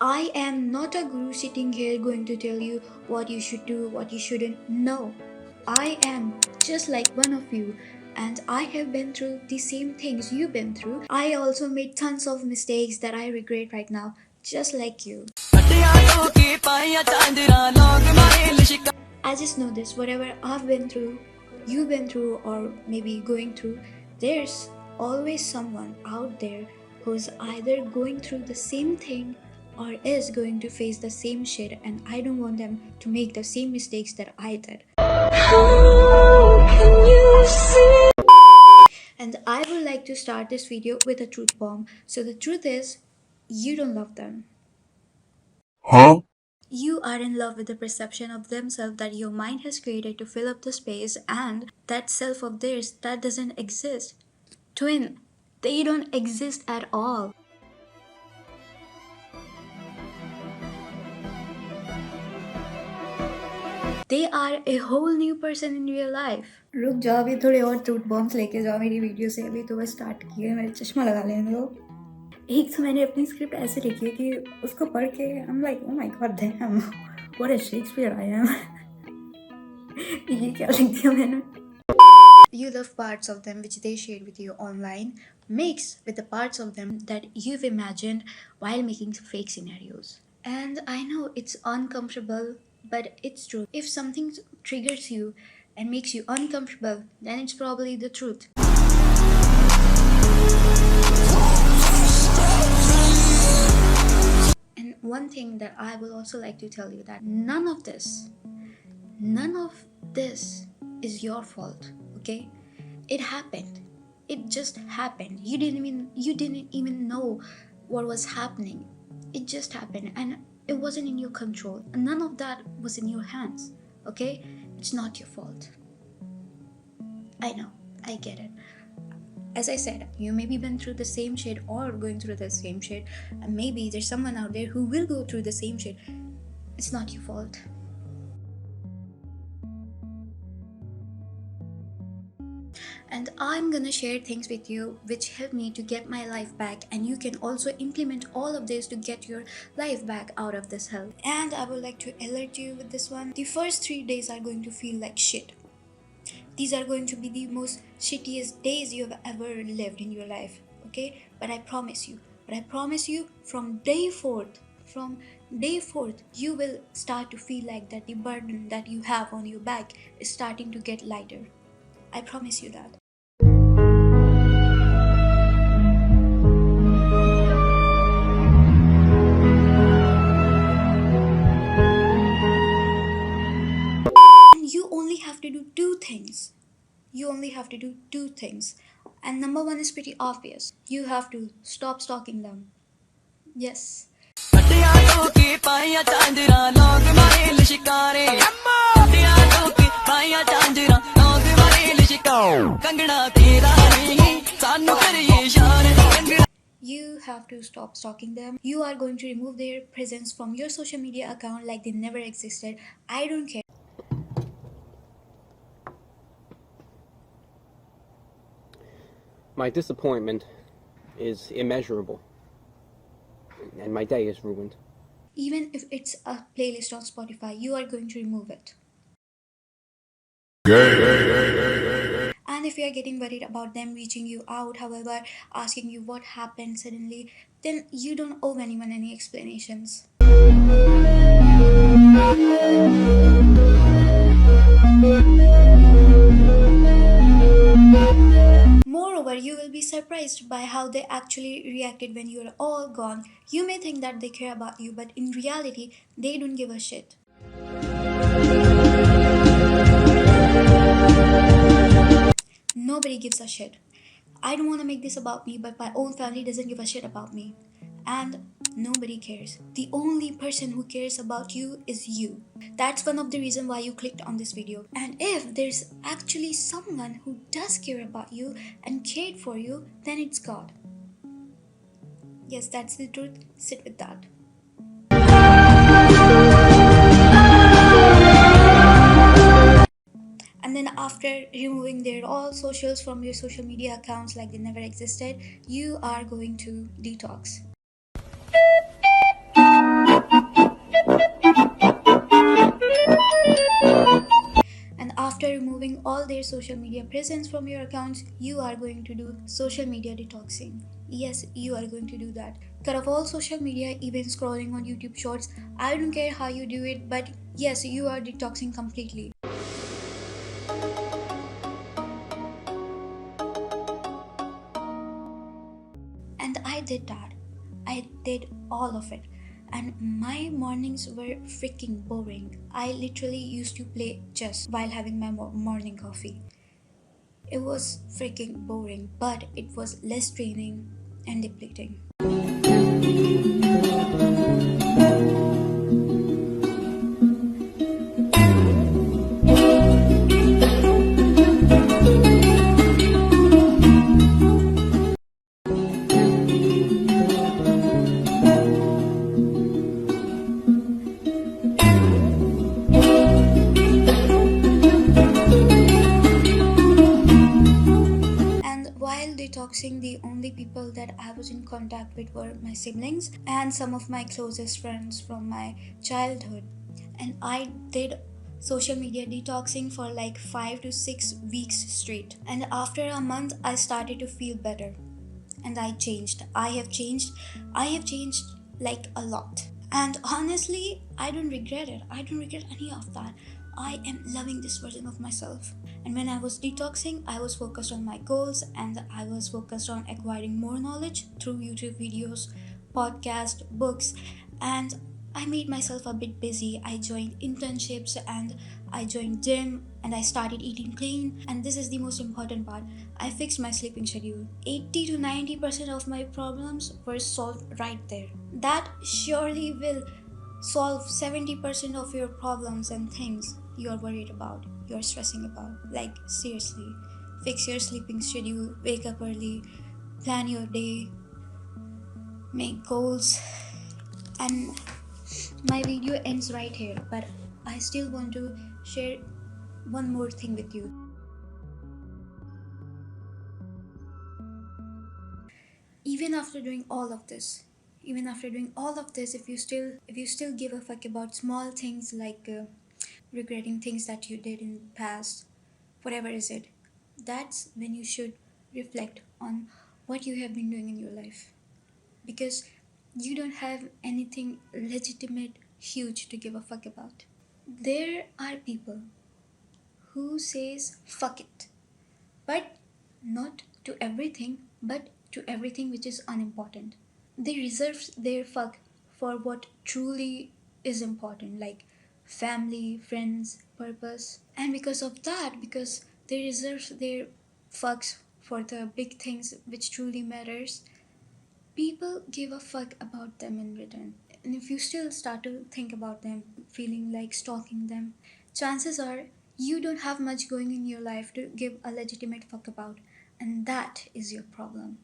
I am not a guru sitting here going to tell you what you should do, what you shouldn't. No, I am just like one of you, and I have been through the same things you've been through. I also made tons of mistakes that I regret right now, just like you. I just know this, whatever I've been through, you've been through, or maybe going through, there's always someone out there who's either going through the same thing or is going to face the same shit, and I don't want them to make the same mistakes that I did. How can you see? And I would like to start this video with a truth bomb. So the truth is, you don't love them. Huh? You are in love with the perception of themselves that your mind has created to fill up the space, and that self of theirs that doesn't exist. Twin, they don't exist at all. They are a whole new person in real life. रुक जाओ, अभी थोड़े और truth bombs लेके जाओ मेरी video से। अभी तो बस स्टार्ट किया है, मेरा चश्मा लगा लेने दो। एक तो मैंने अपनी स्क्रिप्ट ऐसे लिखी है कि उसको पढ़ के I'm like, oh my god damn, what a Shakespeare I am. ये क्या लिख दिया मैंने? You love parts of them which they shared with you online, mixed with the parts of them that you've imagined while making fake scenarios. And I know it's uncomfortable, but it's true. If something triggers you and makes you uncomfortable, then it's probably the truth. And one thing that I will also like to tell you that none of this is your fault, okay? It happened. It just happened. You didn't even know what was happening. It just happened, and it wasn't in your control. None of that was in your hands, okay? It's not your fault. I know, I get it. As I said, you maybe been through the same shit or going through the same shit, and maybe there's someone out there who will go through the same shit. It's not your fault. And I'm gonna share things with you which help me to get my life back, and you can also implement all of this to get your life back out of this hell. And I would like to alert you with this one. The first 3 days are going to feel like shit. These are going to be the most shittiest days you have ever lived in your life, okay? But I promise you, from day fourth, you will start to feel like that the burden that you have on your back is starting to get lighter. I promise you that. And you only have to do two things. And number one is pretty obvious. You have to stop stalking them. Yes. You have to stop stalking them. You are going to remove their presence from your social media account like they never existed. I don't care. My disappointment is immeasurable, and my day is ruined. Even if it's a playlist on Spotify, you are going to remove it. And if you are getting worried about them reaching you out, however, asking you what happened suddenly, then you don't owe anyone any explanations. Moreover, you will be surprised by how they actually reacted when you are all gone. You may think that they care about you, but in reality, they don't give a shit. Nobody gives a shit. I don't want to make this about me, but my own family doesn't give a shit about me. And nobody cares. The only person who cares about you is you. That's one of the reasons why you clicked on this video. And if there's actually someone who does care about you and cared for you, then it's God. Yes, that's the truth. Sit with that. And then after removing their all socials from your social media accounts like they never existed, you are going to detox. their social media presence from your accounts, you are going to do social media detoxing. Yes, you are going to do that. Cut off all social media, even scrolling on YouTube Shorts. I don't care how you do it, but yes, you are detoxing completely. And I did that. I did all of it. And my mornings were freaking boring. I literally used to play chess while having my morning coffee. It was freaking boring, but it was less draining and depleting. And while detoxing, the only people that I was in contact with were my siblings and some of my closest friends from my childhood. And I did social media detoxing for like 5 to 6 weeks straight. And after a month, I started to feel better. And I changed. I have changed. I have changed like a lot. And honestly, I don't regret it. I don't regret any of that. I am loving this version of myself. And when I was detoxing, I was focused on my goals and I was focused on acquiring more knowledge through YouTube videos, podcasts, books, and I made myself a bit busy. I joined internships and I joined gym and I started eating clean. And this is the most important part. I fixed my sleeping schedule. 80 to 90% of my problems were solved right there. That surely will solve 70% of your problems and things you're worried about, you're stressing about. Like, seriously, fix your sleeping schedule, wake up early, plan your day, make goals. And my video ends right here, but I still want to share one more thing with you. Even after doing all of this, if you still give a fuck about small things like regretting things that you did in the past, whatever is it, that's when you should reflect on what you have been doing in your life, because you don't have anything legitimate huge to give a fuck about. There are people who says fuck it, but not to everything, but to everything which is unimportant. They reserve their fuck for what truly is important, like family, friends, purpose. And because of that, because they reserve their fucks for the big things which truly matters, people give a fuck about them in return. And if you still start to think about them, feeling like stalking them, chances are you don't have much going in your life to give a legitimate fuck about. And that is your problem.